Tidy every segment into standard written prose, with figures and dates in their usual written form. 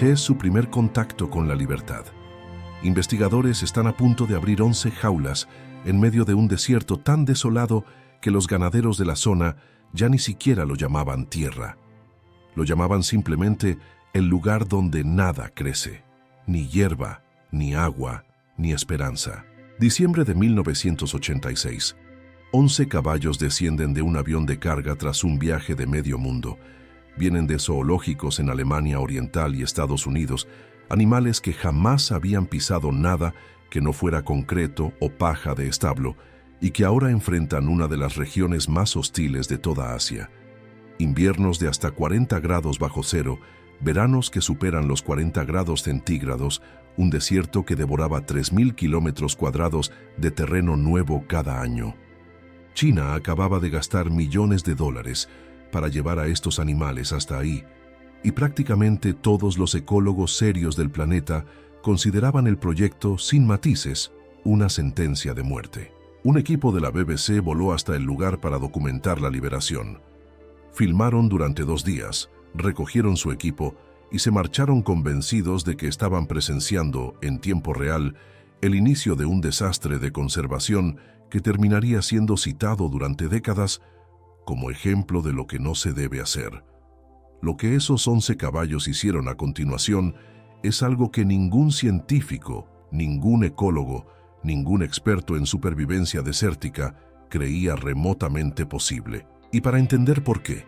Es su primer contacto con la libertad. Investigadores están a punto de abrir 11 jaulas en medio de un desierto tan desolado que los ganaderos de la zona ya ni siquiera lo llamaban tierra. Lo llamaban simplemente el lugar donde nada crece, ni hierba, ni agua, ni esperanza. Diciembre de 1986. 11 caballos descienden de un avión de carga tras un viaje de medio mundo. Vienen de zoológicos en Alemania Oriental y Estados Unidos, animales que jamás habían pisado nada que no fuera concreto o paja de establo y que ahora enfrentan una de las regiones más hostiles de toda Asia. Inviernos de hasta 40 grados bajo cero, veranos que superan los 40 grados centígrados, un desierto que devoraba 3.000 kilómetros cuadrados de terreno nuevo cada año. China acababa de gastar millones de dólares para llevar a estos animales hasta ahí, y prácticamente todos los ecólogos serios del planeta consideraban el proyecto, sin matices, una sentencia de muerte. Un equipo de la BBC voló hasta el lugar para documentar la liberación. Filmaron durante 2 días, recogieron su equipo y se marcharon convencidos de que estaban presenciando, en tiempo real, el inicio de un desastre de conservación que terminaría siendo citado durante décadas como ejemplo de lo que no se debe hacer. Lo que esos 11 caballos hicieron a continuación es algo que ningún científico, ningún ecólogo, ningún experto en supervivencia desértica creía remotamente posible. Y para entender por qué,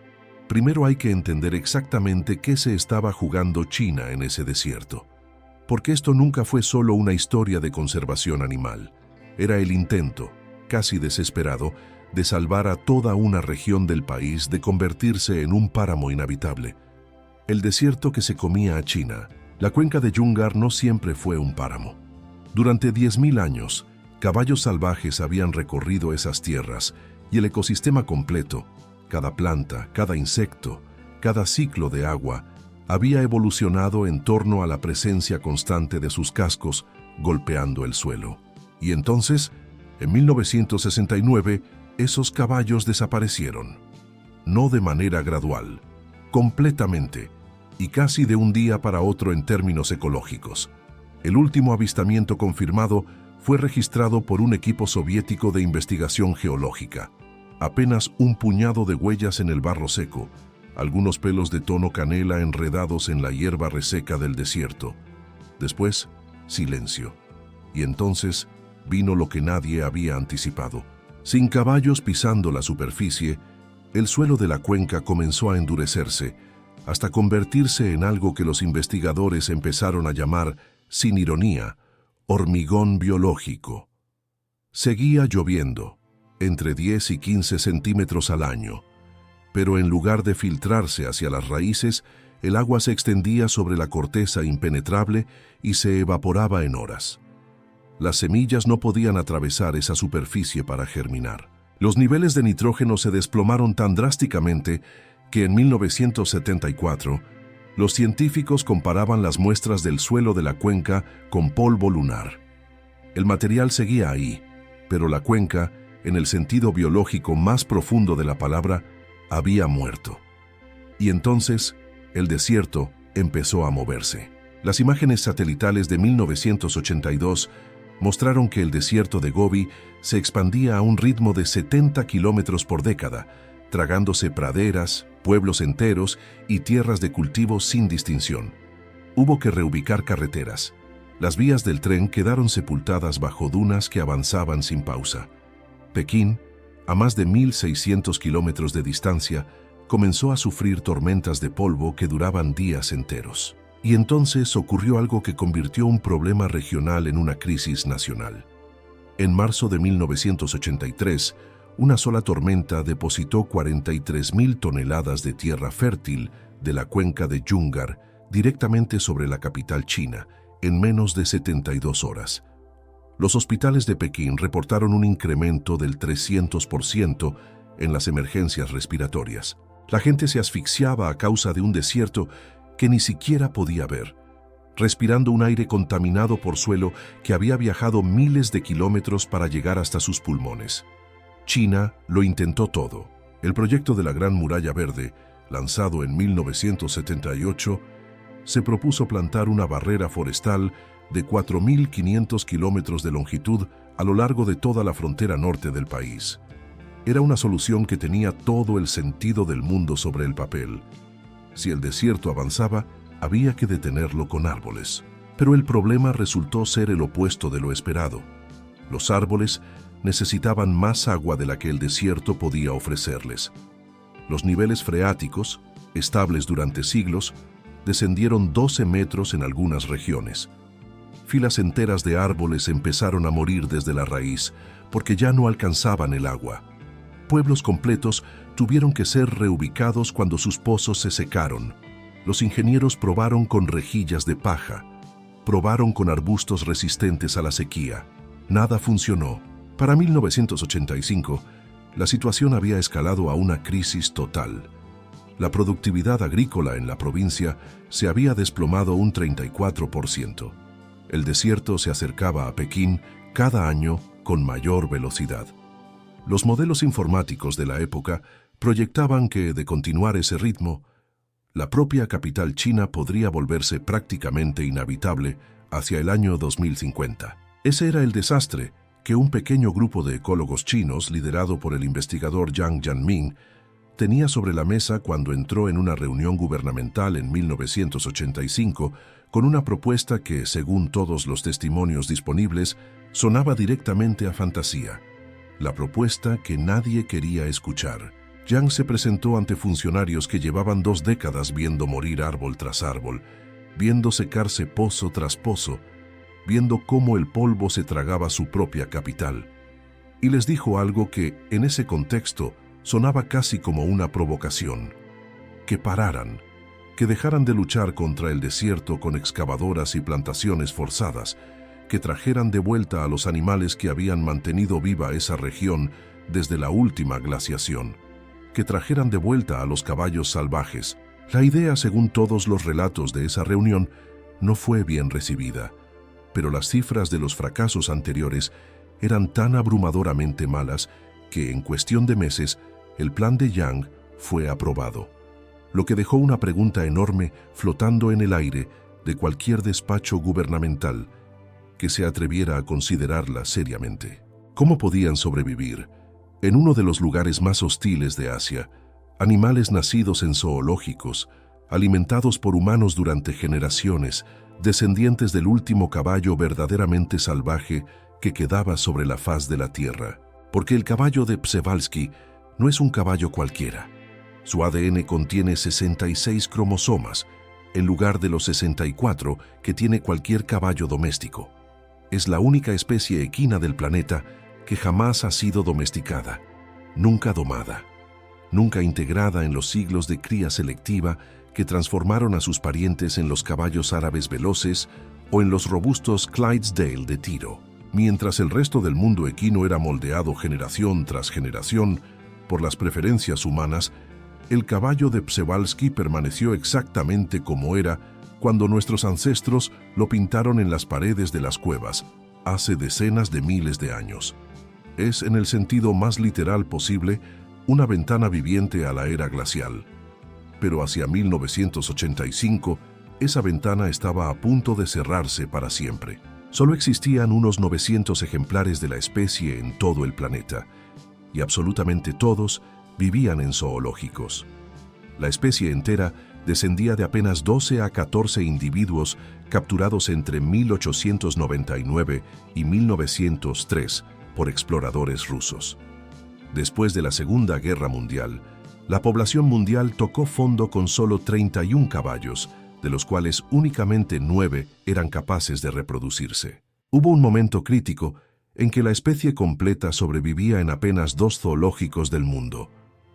primero hay que entender exactamente qué se estaba jugando China en ese desierto. Porque esto nunca fue solo una historia de conservación animal. Era el intento, casi desesperado, de salvar a toda una región del país de convertirse en un páramo inhabitable. El desierto que se comía a China, la cuenca de Yungar, no siempre fue un páramo. Durante 10.000 años, caballos salvajes habían recorrido esas tierras y el ecosistema completo, cada planta, cada insecto, cada ciclo de agua, había evolucionado en torno a la presencia constante de sus cascos golpeando el suelo. Y entonces, en 1969, esos caballos desaparecieron. No de manera gradual, completamente, y casi de un día para otro en términos ecológicos. El último avistamiento confirmado fue registrado por un equipo soviético de investigación geológica. Apenas un puñado de huellas en el barro seco, algunos pelos de tono canela enredados en la hierba reseca del desierto. Después, silencio. Y entonces vino lo que nadie había anticipado. Sin caballos pisando la superficie, el suelo de la cuenca comenzó a endurecerse, hasta convertirse en algo que los investigadores empezaron a llamar, sin ironía, hormigón biológico. Seguía lloviendo, entre 10 y 15 centímetros al año, pero en lugar de filtrarse hacia las raíces, el agua se extendía sobre la corteza impenetrable y se evaporaba en horas. Las semillas no podían atravesar esa superficie para germinar. Los niveles de nitrógeno se desplomaron tan drásticamente que en 1974 los científicos comparaban las muestras del suelo de la cuenca con polvo lunar. El material seguía ahí, pero la cuenca, en el sentido biológico más profundo de la palabra, había muerto. Y entonces, el desierto empezó a moverse. Las imágenes satelitales de 1982 mostraron que el desierto de Gobi se expandía a un ritmo de 70 kilómetros por década, tragándose praderas, pueblos enteros y tierras de cultivo sin distinción. Hubo que reubicar carreteras. Las vías del tren quedaron sepultadas bajo dunas que avanzaban sin pausa. Pekín, a más de 1.600 kilómetros de distancia, comenzó a sufrir tormentas de polvo que duraban días enteros. Y entonces ocurrió algo que convirtió un problema regional en una crisis nacional. En marzo de 1983, una sola tormenta depositó 43.000 toneladas de tierra fértil de la cuenca de Yungar directamente sobre la capital china, en menos de 72 horas. Los hospitales de Pekín reportaron un incremento del 300% en las emergencias respiratorias. La gente se asfixiaba a causa de un desierto que ni siquiera podía ver, respirando un aire contaminado por suelo que había viajado miles de kilómetros para llegar hasta sus pulmones. China lo intentó todo. El proyecto de la Gran Muralla Verde, lanzado en 1978, se propuso plantar una barrera forestal de 4.500 kilómetros de longitud a lo largo de toda la frontera norte del país. Era una solución que tenía todo el sentido del mundo sobre el papel. Si el desierto avanzaba, había que detenerlo con árboles. Pero el problema resultó ser el opuesto de lo esperado. Los árboles necesitaban más agua de la que el desierto podía ofrecerles. Los niveles freáticos, estables durante siglos, descendieron 12 metros en algunas regiones. Filas enteras de árboles empezaron a morir desde la raíz porque ya no alcanzaban el agua. Pueblos completos tuvieron que ser reubicados cuando sus pozos se secaron. Los ingenieros probaron con rejillas de paja, probaron con arbustos resistentes a la sequía. Nada funcionó. Para 1985, la situación había escalado a una crisis total. La productividad agrícola en la provincia se había desplomado un 34%. El desierto se acercaba a Pekín cada año con mayor velocidad. Los modelos informáticos de la época proyectaban que, de continuar ese ritmo, la propia capital china podría volverse prácticamente inhabitable hacia el año 2050. Ese era el desastre que un pequeño grupo de ecólogos chinos, liderado por el investigador Jiang Yanming, tenía sobre la mesa cuando entró en una reunión gubernamental en 1985 con una propuesta que, según todos los testimonios disponibles, sonaba directamente a fantasía. La propuesta que nadie quería escuchar. Jiang se presentó ante funcionarios que llevaban 2 décadas viendo morir árbol tras árbol, viendo secarse pozo tras pozo, viendo cómo el polvo se tragaba su propia capital. Y les dijo algo que, en ese contexto, sonaba casi como una provocación. Que pararan, que dejaran de luchar contra el desierto con excavadoras y plantaciones forzadas, que trajeran de vuelta a los animales que habían mantenido viva esa región desde la última glaciación, que trajeran de vuelta a los caballos salvajes. La idea, según todos los relatos de esa reunión, no fue bien recibida, pero las cifras de los fracasos anteriores eran tan abrumadoramente malas que en cuestión de meses el plan de Jiang fue aprobado, lo que dejó una pregunta enorme flotando en el aire de cualquier despacho gubernamental que se atreviera a considerarla seriamente. ¿Cómo podían sobrevivir en uno de los lugares más hostiles de Asia, animales nacidos en zoológicos, alimentados por humanos durante generaciones, descendientes del último caballo verdaderamente salvaje que quedaba sobre la faz de la tierra? Porque el caballo de Przewalski no es un caballo cualquiera. Su ADN contiene 66 cromosomas, en lugar de los 64 que tiene cualquier caballo doméstico. Es la única especie equina del planeta que jamás ha sido domesticada, nunca domada, nunca integrada en los siglos de cría selectiva que transformaron a sus parientes en los caballos árabes veloces o en los robustos Clydesdale de tiro. Mientras el resto del mundo equino era moldeado generación tras generación por las preferencias humanas, el caballo de Przewalski permaneció exactamente como era cuando nuestros ancestros lo pintaron en las paredes de las cuevas, hace decenas de miles de años. Es, en el sentido más literal posible, una ventana viviente a la era glacial. Pero hacia 1985, esa ventana estaba a punto de cerrarse para siempre. Solo existían unos 900 ejemplares de la especie en todo el planeta, y absolutamente todos vivían en zoológicos. La especie entera descendía de apenas 12 a 14 individuos capturados entre 1899 y 1903 por exploradores rusos. Después de la Segunda Guerra Mundial, la población mundial tocó fondo con solo 31 caballos, de los cuales únicamente 9 eran capaces de reproducirse. Hubo un momento crítico en que la especie completa sobrevivía en apenas 2 zoológicos del mundo,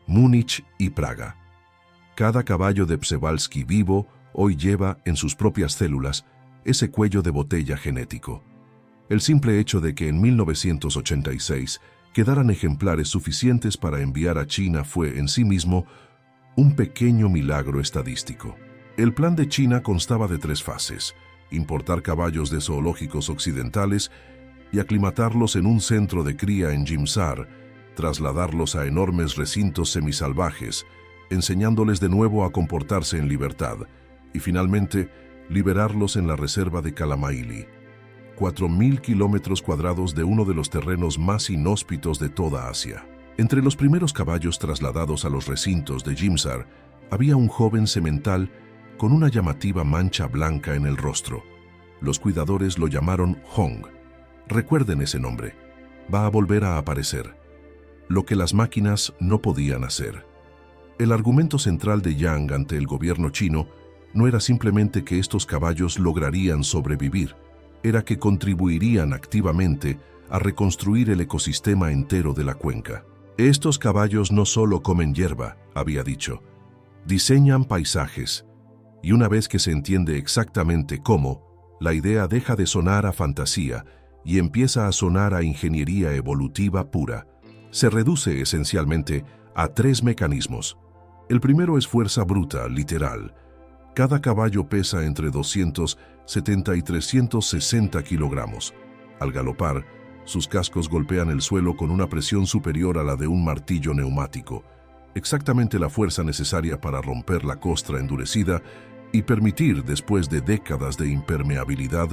Múnich y Praga. Cada caballo de Przewalski vivo hoy lleva en sus propias células ese cuello de botella genético. El simple hecho de que en 1986 quedaran ejemplares suficientes para enviar a China fue en sí mismo un pequeño milagro estadístico. El plan de China constaba de 3 fases: importar caballos de zoológicos occidentales y aclimatarlos en un centro de cría en Jimsar, trasladarlos a enormes recintos semisalvajes, enseñándoles de nuevo a comportarse en libertad, y finalmente liberarlos en la reserva de Kalamaili, 4.000 kilómetros cuadrados de uno de los terrenos más inhóspitos de toda Asia. Entre los primeros caballos trasladados a los recintos de Jimsar había un joven semental con una llamativa mancha blanca en el rostro. Los cuidadores lo llamaron Hong. Recuerden ese nombre. Va a volver a aparecer. Lo que las máquinas no podían hacer. El argumento central de Yang ante el gobierno chino no era simplemente que estos caballos lograrían sobrevivir, era que contribuirían activamente a reconstruir el ecosistema entero de la cuenca. Estos caballos no solo comen hierba, había dicho, diseñan paisajes, y una vez que se entiende exactamente cómo, la idea deja de sonar a fantasía y empieza a sonar a ingeniería evolutiva pura. Se reduce esencialmente a 3 mecanismos. El primero es fuerza bruta, literal. Cada caballo pesa entre 270 y 360 kilogramos. Al galopar, sus cascos golpean el suelo con una presión superior a la de un martillo neumático, exactamente la fuerza necesaria para romper la costra endurecida y permitir, después de décadas de impermeabilidad,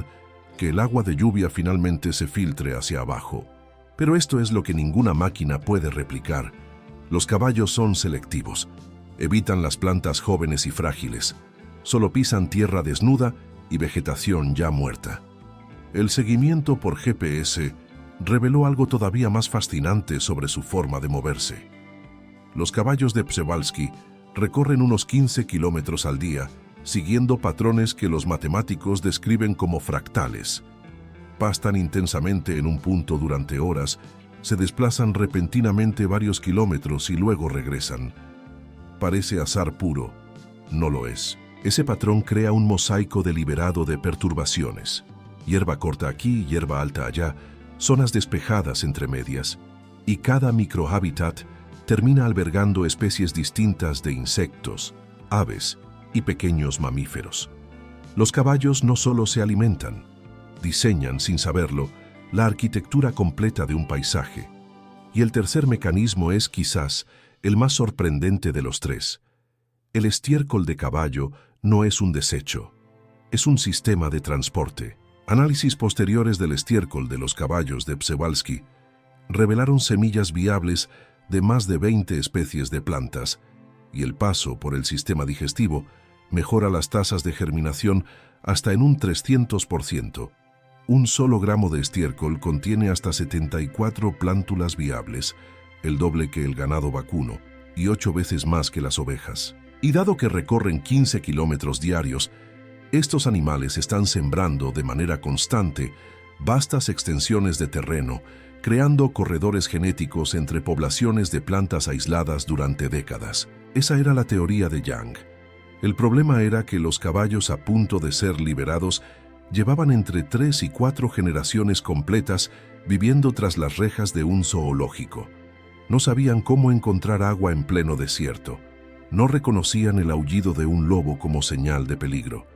que el agua de lluvia finalmente se filtre hacia abajo. Pero esto es lo que ninguna máquina puede replicar. Los caballos son selectivos. Evitan las plantas jóvenes y frágiles. Solo pisan tierra desnuda y vegetación ya muerta. El seguimiento por GPS reveló algo todavía más fascinante sobre su forma de moverse. Los caballos de Przewalski recorren unos 15 kilómetros al día, siguiendo patrones que los matemáticos describen como fractales. Pastan intensamente en un punto durante horas, se desplazan repentinamente varios kilómetros y luego regresan. Parece azar puro. No lo es. Ese patrón crea un mosaico deliberado de perturbaciones. Hierba corta aquí, hierba alta allá, zonas despejadas entre medias. Y cada microhábitat termina albergando especies distintas de insectos, aves y pequeños mamíferos. Los caballos no solo se alimentan, diseñan, sin saberlo, la arquitectura completa de un paisaje. Y el tercer mecanismo es quizás el más sorprendente de los 3. El estiércol de caballo no es un desecho, es un sistema de transporte. Análisis posteriores del estiércol de los caballos de Przewalski revelaron semillas viables de más de 20 especies de plantas, y el paso por el sistema digestivo mejora las tasas de germinación hasta en un 300%. Un solo gramo de estiércol contiene hasta 74 plántulas viables, el doble que el ganado vacuno, y 8 veces más que las ovejas. Y dado que recorren 15 kilómetros diarios, estos animales están sembrando de manera constante vastas extensiones de terreno, creando corredores genéticos entre poblaciones de plantas aisladas durante décadas. Esa era la teoría de Yang. El problema era que los caballos a punto de ser liberados llevaban entre 3 y 4 generaciones completas viviendo tras las rejas de un zoológico. No sabían cómo encontrar agua en pleno desierto. No reconocían el aullido de un lobo como señal de peligro.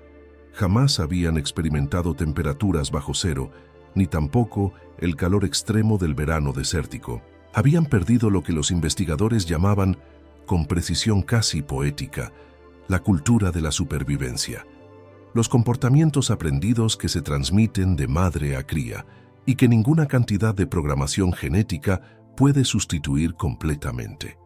Jamás habían experimentado temperaturas bajo cero, ni tampoco el calor extremo del verano desértico. Habían perdido lo que los investigadores llamaban, con precisión casi poética, la cultura de la supervivencia. Los comportamientos aprendidos que se transmiten de madre a cría y que ninguna cantidad de programación genética puede sustituir completamente.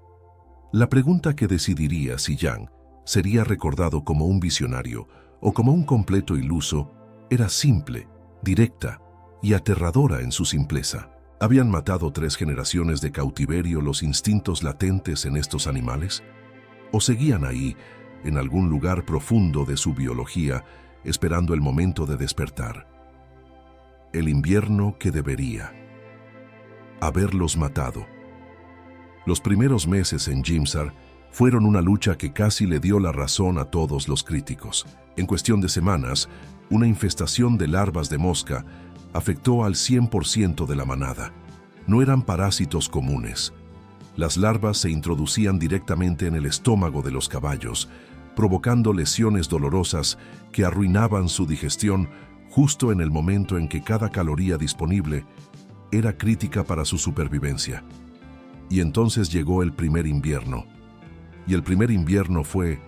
La pregunta que decidiría si Yang sería recordado como un visionario o como un completo iluso era simple, directa y aterradora en su simpleza. ¿Habían matado 3 generaciones de cautiverio los instintos latentes en estos animales? ¿O seguían ahí, en algún lugar profundo de su biología, esperando el momento de despertar? El invierno que debería haberlos matado. Los primeros meses en Jimsar fueron una lucha que casi le dio la razón a todos los críticos. En cuestión de semanas, una infestación de larvas de mosca afectó al 100% de la manada. No eran parásitos comunes. Las larvas se introducían directamente en el estómago de los caballos, provocando lesiones dolorosas que arruinaban su digestión justo en el momento en que cada caloría disponible era crítica para su supervivencia. Y entonces llegó el primer invierno. Y el primer invierno fue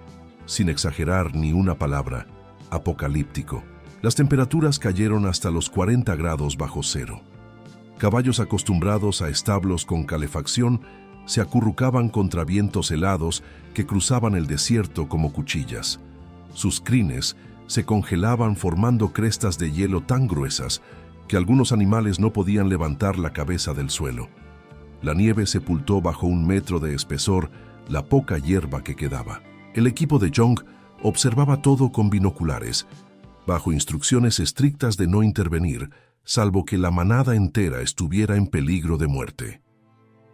sin exagerar ni una palabra, apocalíptico. Las temperaturas cayeron hasta los 40 grados bajo cero. Caballos acostumbrados a establos con calefacción se acurrucaban contra vientos helados que cruzaban el desierto como cuchillas. Sus crines se congelaban formando crestas de hielo tan gruesas que algunos animales no podían levantar la cabeza del suelo. La nieve sepultó bajo 1 metro de espesor la poca hierba que quedaba. El equipo de Young observaba todo con binoculares, bajo instrucciones estrictas de no intervenir, salvo que la manada entera estuviera en peligro de muerte.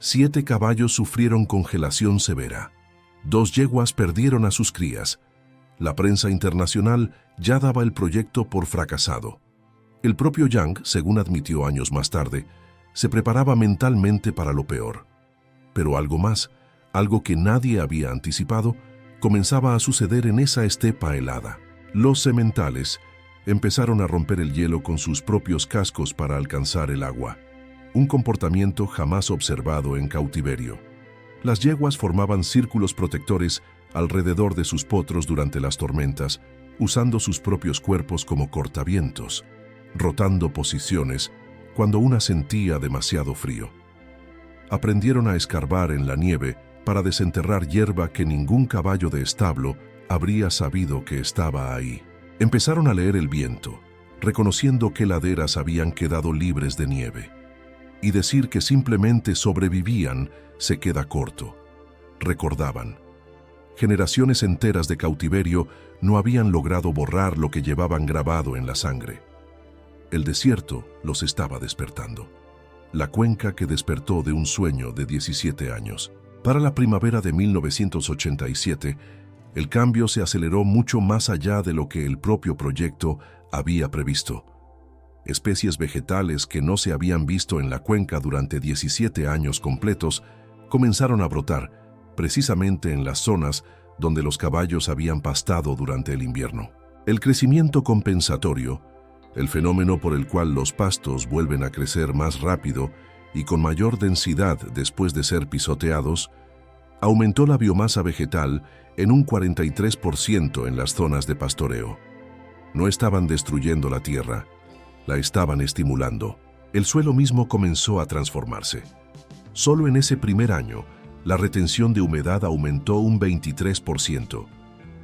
7 caballos sufrieron congelación severa. 2 yeguas perdieron a sus crías. La prensa internacional ya daba el proyecto por fracasado. El propio Young, según admitió años más tarde, se preparaba mentalmente para lo peor. Pero algo más, algo que nadie había anticipado, comenzaba a suceder en esa estepa helada. Los sementales empezaron a romper el hielo con sus propios cascos para alcanzar el agua, un comportamiento jamás observado en cautiverio. Las yeguas formaban círculos protectores alrededor de sus potros durante las tormentas, usando sus propios cuerpos como cortavientos, rotando posiciones cuando una sentía demasiado frío. Aprendieron a escarbar en la nieve para desenterrar hierba que ningún caballo de establo habría sabido que estaba ahí. Empezaron a leer el viento, reconociendo qué laderas habían quedado libres de nieve. Y decir que simplemente sobrevivían se queda corto. Recordaban. Generaciones enteras de cautiverio no habían logrado borrar lo que llevaban grabado en la sangre. El desierto los estaba despertando. La cuenca que despertó de un sueño de 17 años. Para la primavera de 1987, el cambio se aceleró mucho más allá de lo que el propio proyecto había previsto. Especies vegetales que no se habían visto en la cuenca durante 17 años completos comenzaron a brotar, precisamente en las zonas donde los caballos habían pastado durante el invierno. El crecimiento compensatorio, el fenómeno por el cual los pastos vuelven a crecer más rápido y con mayor densidad después de ser pisoteados, aumentó la biomasa vegetal en un 43% en las zonas de pastoreo. No estaban destruyendo la tierra, la estaban estimulando. El suelo mismo comenzó a transformarse. Solo en ese primer año, la retención de humedad aumentó un 23%,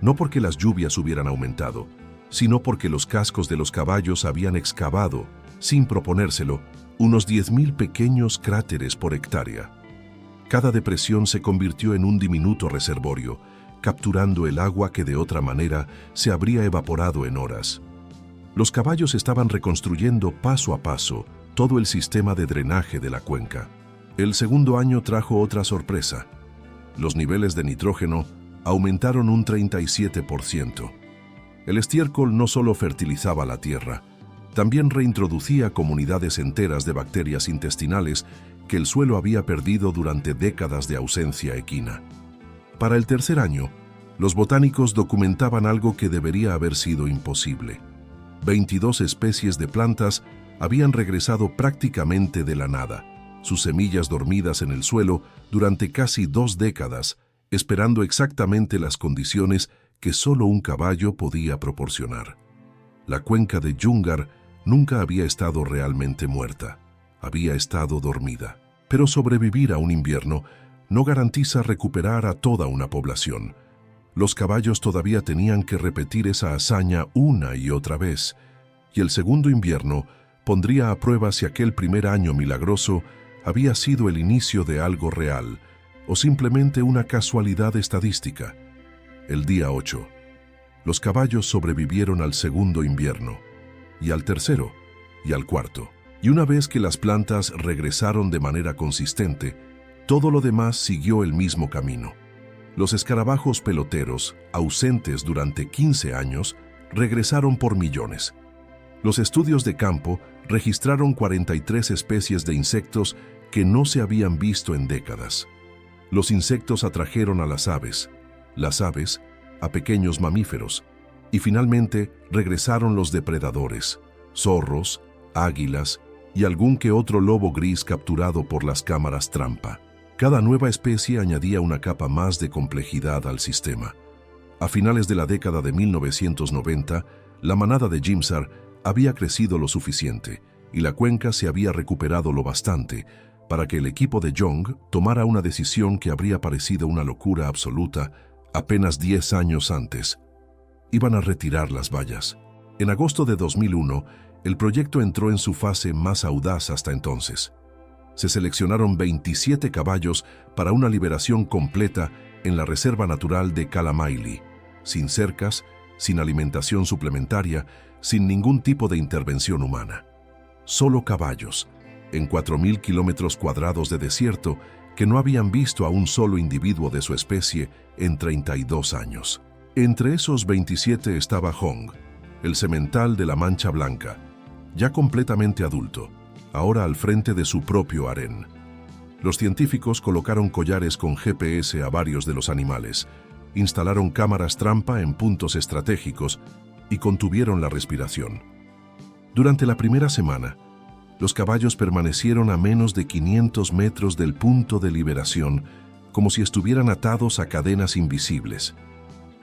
no porque las lluvias hubieran aumentado, sino porque los cascos de los caballos habían excavado, sin proponérselo, unos 10.000 pequeños cráteres por hectárea. Cada depresión se convirtió en un diminuto reservorio, capturando el agua que de otra manera se habría evaporado en horas. Los caballos estaban reconstruyendo paso a paso todo el sistema de drenaje de la cuenca. El segundo año trajo otra sorpresa. Los niveles de nitrógeno aumentaron un 37%. El estiércol no solo fertilizaba la tierra, también reintroducía comunidades enteras de bacterias intestinales que el suelo había perdido durante décadas de ausencia equina. Para el tercer año, los botánicos documentaban algo que debería haber sido imposible. 22 especies de plantas habían regresado prácticamente de la nada, sus semillas dormidas en el suelo durante casi 2 décadas, esperando exactamente las condiciones que solo un caballo podía proporcionar. La cuenca de Yungar nunca había estado realmente muerta, había estado dormida. Pero sobrevivir a un invierno no garantiza recuperar a toda una población. Los caballos todavía tenían que repetir esa hazaña una y otra vez, y el segundo invierno pondría a prueba si aquel primer año milagroso había sido el inicio de algo real o simplemente una casualidad estadística. El día 8. Los caballos sobrevivieron al segundo invierno, y al tercero, y al cuarto. Y una vez que las plantas regresaron de manera consistente, todo lo demás siguió el mismo camino. Los escarabajos peloteros, ausentes durante 15 años, regresaron por millones. Los estudios de campo registraron 43 especies de insectos que no se habían visto en décadas. Los insectos atrajeron a las aves a pequeños mamíferos, y finalmente regresaron los depredadores, zorros, águilas y algún que otro lobo gris capturado por las cámaras trampa. Cada nueva especie añadía una capa más de complejidad al sistema. A finales de la década de 1990, la manada de Jimsar había crecido lo suficiente y la cuenca se había recuperado lo bastante para que el equipo de Young tomara una decisión que habría parecido una locura absoluta apenas 10 años antes. Iban a retirar las vallas. En agosto de 2001, el proyecto entró en su fase más audaz hasta entonces. Se seleccionaron 27 caballos para una liberación completa en la Reserva Natural de Kalamaili, sin cercas, sin alimentación suplementaria, sin ningún tipo de intervención humana. Solo caballos, en 4.000 kilómetros cuadrados de desierto que no habían visto a un solo individuo de su especie en 32 años. Entre esos 27 estaba Hong, el semental de la Mancha Blanca, ya completamente adulto, ahora al frente de su propio harén. Los científicos colocaron collares con GPS a varios de los animales, instalaron cámaras trampa en puntos estratégicos y contuvieron la respiración. Durante la primera semana, los caballos permanecieron a menos de 500 metros del punto de liberación, como si estuvieran atados a cadenas invisibles.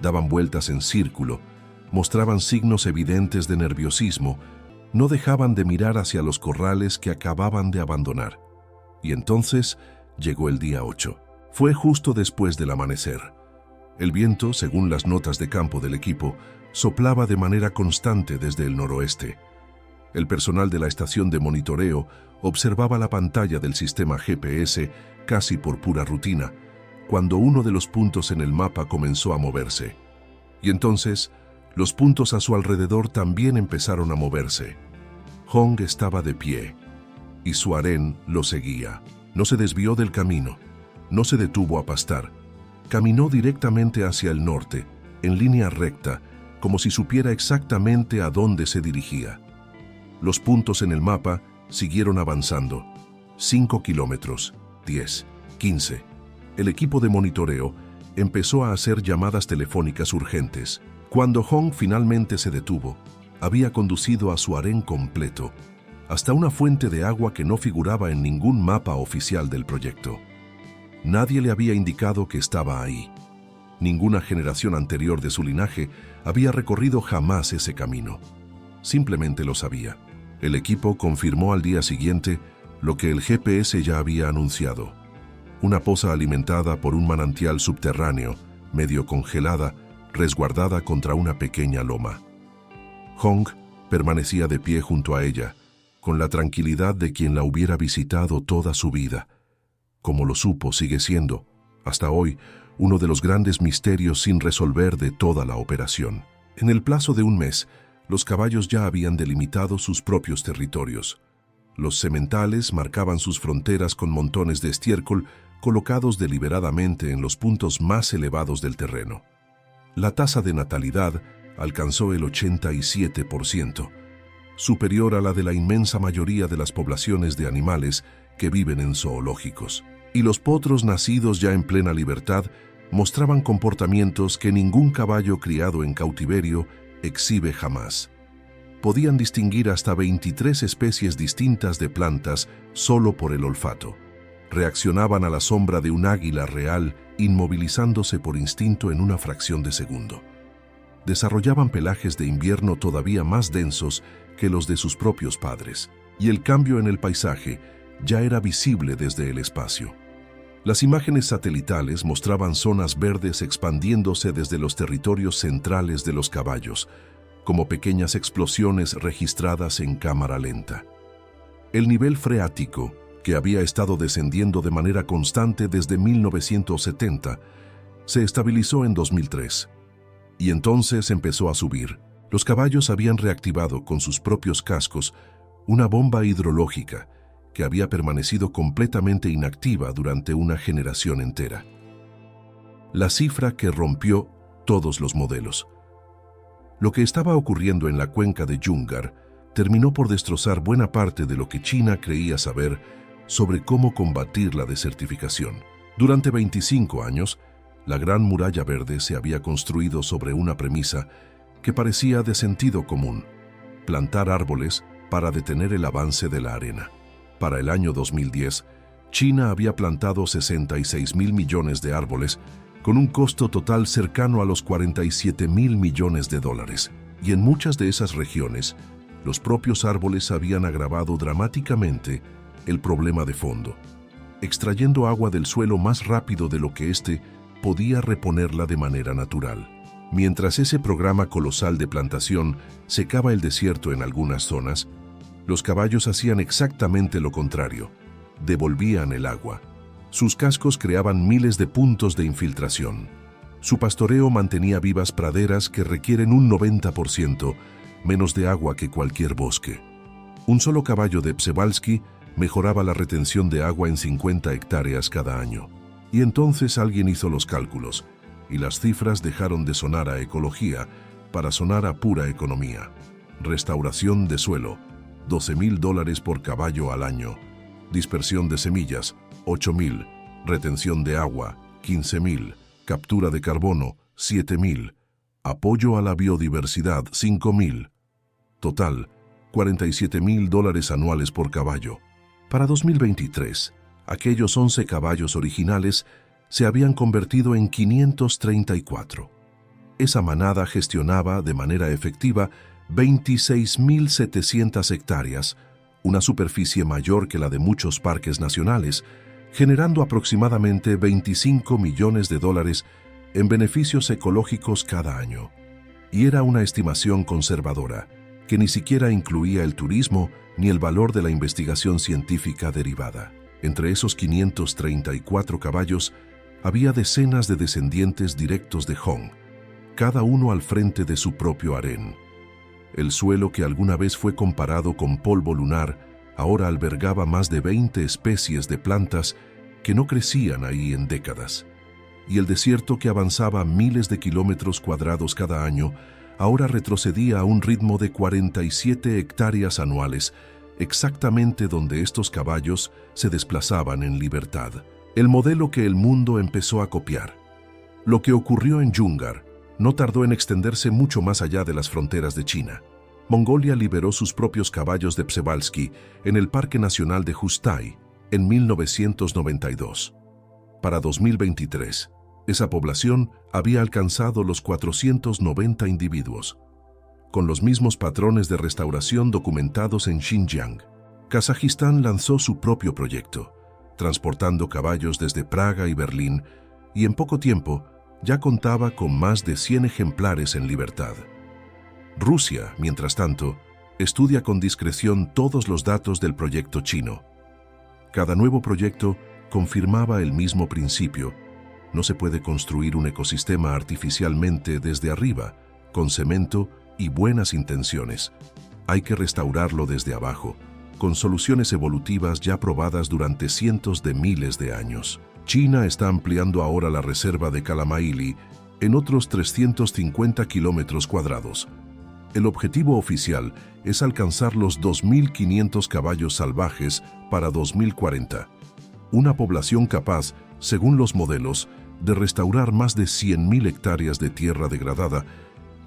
Daban vueltas en círculo, mostraban signos evidentes de nerviosismo, no dejaban de mirar hacia los corrales que acababan de abandonar. Y entonces llegó el día 8. Fue justo después del amanecer. El viento, según las notas de campo del equipo, soplaba de manera constante desde el noroeste. El personal de la estación de monitoreo observaba la pantalla del sistema GPS casi por pura rutina, cuando uno de los puntos en el mapa comenzó a moverse. Y entonces, los puntos a su alrededor también empezaron a moverse. Hong estaba de pie, y su harén lo seguía. No se desvió del camino, no se detuvo a pastar. Caminó directamente hacia el norte, en línea recta, como si supiera exactamente a dónde se dirigía. Los puntos en el mapa siguieron avanzando. 5 kilómetros, 10, 15. El equipo de monitoreo empezó a hacer llamadas telefónicas urgentes. Cuando Hong finalmente se detuvo, había conducido a su harén completo hasta una fuente de agua que no figuraba en ningún mapa oficial del proyecto. Nadie le había indicado que estaba ahí. Ninguna generación anterior de su linaje había recorrido jamás ese camino. Simplemente lo sabía. El equipo confirmó al día siguiente lo que el GPS ya había anunciado. Una poza alimentada por un manantial subterráneo, medio congelada, resguardada contra una pequeña loma. Hong permanecía de pie junto a ella, con la tranquilidad de quien la hubiera visitado toda su vida. Como lo supo, sigue siendo, hasta hoy, uno de los grandes misterios sin resolver de toda la operación. En el plazo de un mes, los caballos ya habían delimitado sus propios territorios. Los sementales marcaban sus fronteras con montones de estiércol colocados deliberadamente en los puntos más elevados del terreno. La tasa de natalidad alcanzó el 87%, superior a la de la inmensa mayoría de las poblaciones de animales que viven en zoológicos. Y los potros nacidos ya en plena libertad mostraban comportamientos que ningún caballo criado en cautiverio exhibe jamás. Podían distinguir hasta 23 especies distintas de plantas solo por el olfato. Reaccionaban a la sombra de un águila real, inmovilizándose por instinto en una fracción de segundo. Desarrollaban pelajes de invierno todavía más densos que los de sus propios padres, y el cambio en el paisaje ya era visible desde el espacio. Las imágenes satelitales mostraban zonas verdes expandiéndose desde los territorios centrales de los caballos, como pequeñas explosiones registradas en cámara lenta. El nivel freático, que había estado descendiendo de manera constante desde 1970, se estabilizó en 2003. Y entonces empezó a subir. Los caballos habían reactivado con sus propios cascos una bomba hidrológica que había permanecido completamente inactiva durante una generación entera. La cifra que rompió todos los modelos. Lo que estaba ocurriendo en la cuenca de Yungar terminó por destrozar buena parte de lo que China creía saber sobre cómo combatir la desertificación. Durante 25 años, la Gran Muralla Verde se había construido sobre una premisa que parecía de sentido común: plantar árboles para detener el avance de la arena. Para el año 2010, China había plantado 66.000 millones de árboles con un costo total cercano a los 47.000 millones de dólares. Y en muchas de esas regiones, los propios árboles habían agravado dramáticamente el problema de fondo, extrayendo agua del suelo más rápido de lo que éste podía reponerla de manera natural. Mientras ese programa colosal de plantación secaba el desierto en algunas zonas, los caballos hacían exactamente lo contrario, devolvían el agua. Sus cascos creaban miles de puntos de infiltración. Su pastoreo mantenía vivas praderas que requieren un 90% menos de agua que cualquier bosque. Un solo caballo de Przewalski mejoraba la retención de agua en 50 hectáreas cada año. Y entonces alguien hizo los cálculos, y las cifras dejaron de sonar a ecología para sonar a pura economía. Restauración de suelo, $12.000 por caballo al año. Dispersión de semillas, $8.000. Retención de agua, $15.000. Captura de carbono, $7.000. Apoyo a la biodiversidad, $5.000. Total, $47.000 anuales por caballo. Para 2023, aquellos 11 caballos originales se habían convertido en 534. Esa manada gestionaba de manera efectiva 26.700 hectáreas, una superficie mayor que la de muchos parques nacionales, generando aproximadamente $25 millones en beneficios ecológicos cada año. Y era una estimación conservadora, que ni siquiera incluía el turismo ni el valor de la investigación científica derivada. Entre esos 534 caballos, había decenas de descendientes directos de Hong, cada uno al frente de su propio harén. El suelo que alguna vez fue comparado con polvo lunar, ahora albergaba más de 20 especies de plantas que no crecían ahí en décadas. Y el desierto que avanzaba miles de kilómetros cuadrados cada año, ahora retrocedía a un ritmo de 47 hectáreas anuales, exactamente donde estos caballos se desplazaban en libertad. El modelo que el mundo empezó a copiar. Lo que ocurrió en Yungar no tardó en extenderse mucho más allá de las fronteras de China. Mongolia liberó sus propios caballos de Przewalski en el Parque Nacional de Hustai en 1992. Para 2023, esa población había alcanzado los 490 individuos, con los mismos patrones de restauración documentados en Xinjiang. Kazajistán lanzó su propio proyecto, transportando caballos desde Praga y Berlín, y en poco tiempo ya contaba con más de 100 ejemplares en libertad. Rusia, mientras tanto, estudia con discreción todos los datos del proyecto chino. Cada nuevo proyecto confirmaba el mismo principio: no se puede construir un ecosistema artificialmente desde arriba, con cemento y buenas intenciones. Hay que restaurarlo desde abajo, con soluciones evolutivas ya probadas durante cientos de miles de años. China está ampliando ahora la reserva de Kalamaili en otros 350 kilómetros cuadrados. El objetivo oficial es alcanzar los 2.500 caballos salvajes para 2040. Una población capaz, según los modelos, de restaurar más de 100.000 hectáreas de tierra degradada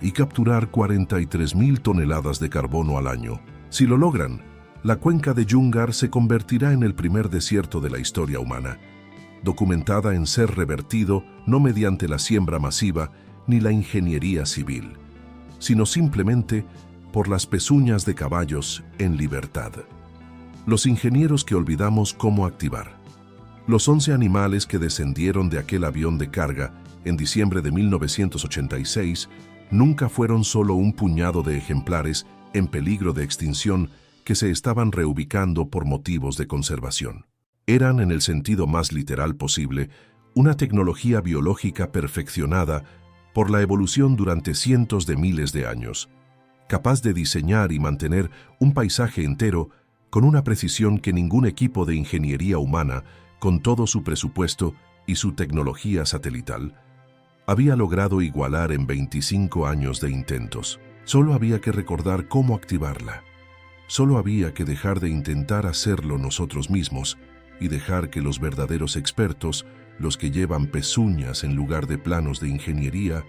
y capturar 43.000 toneladas de carbono al año. Si lo logran, la cuenca de Yungar se convertirá en el primer desierto de la historia humana, documentada en ser revertido no mediante la siembra masiva ni la ingeniería civil, sino simplemente por las pezuñas de caballos en libertad. Los ingenieros que olvidamos cómo activar. Los 11 animales que descendieron de aquel avión de carga en diciembre de 1986 nunca fueron solo un puñado de ejemplares en peligro de extinción que se estaban reubicando por motivos de conservación. Eran, en el sentido más literal posible, una tecnología biológica perfeccionada por la evolución durante cientos de miles de años, capaz de diseñar y mantener un paisaje entero con una precisión que ningún equipo de ingeniería humana, con todo su presupuesto y su tecnología satelital, había logrado igualar en 25 años de intentos. Solo había que recordar cómo activarla. Solo había que dejar de intentar hacerlo nosotros mismos y dejar que los verdaderos expertos, los que llevan pezuñas en lugar de planos de ingeniería,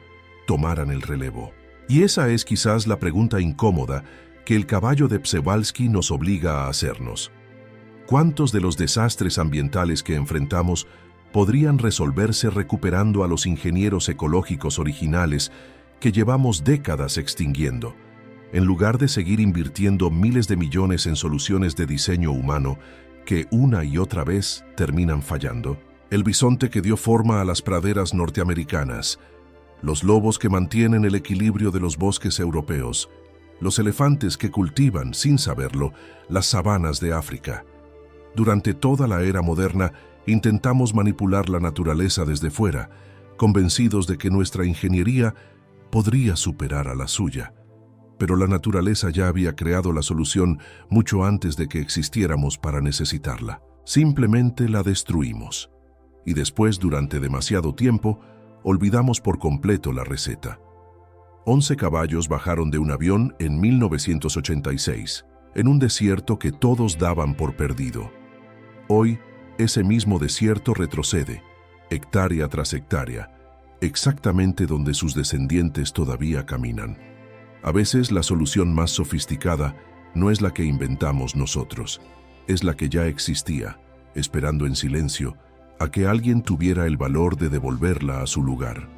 tomaran el relevo. Y esa es quizás la pregunta incómoda que el caballo de Przewalski nos obliga a hacernos. ¿Cuántos de los desastres ambientales que enfrentamos podrían resolverse recuperando a los ingenieros ecológicos originales que llevamos décadas extinguiendo, en lugar de seguir invirtiendo miles de millones en soluciones de diseño humano que una y otra vez terminan fallando. El bisonte que dio forma a las praderas norteamericanas, los lobos que mantienen el equilibrio de los bosques europeos, los elefantes que cultivan, sin saberlo, las sabanas de África. Durante toda la era moderna, intentamos manipular la naturaleza desde fuera, convencidos de que nuestra ingeniería podría superar a la suya. Pero la naturaleza ya había creado la solución mucho antes de que existiéramos para necesitarla. Simplemente la destruimos. Y después, durante demasiado tiempo, olvidamos por completo la receta. 11 caballos bajaron de un avión en 1986, en un desierto que todos daban por perdido. Hoy, ese mismo desierto retrocede, hectárea tras hectárea, exactamente donde sus descendientes todavía caminan. A veces la solución más sofisticada no es la que inventamos nosotros, es la que ya existía, esperando en silencio a que alguien tuviera el valor de devolverla a su lugar.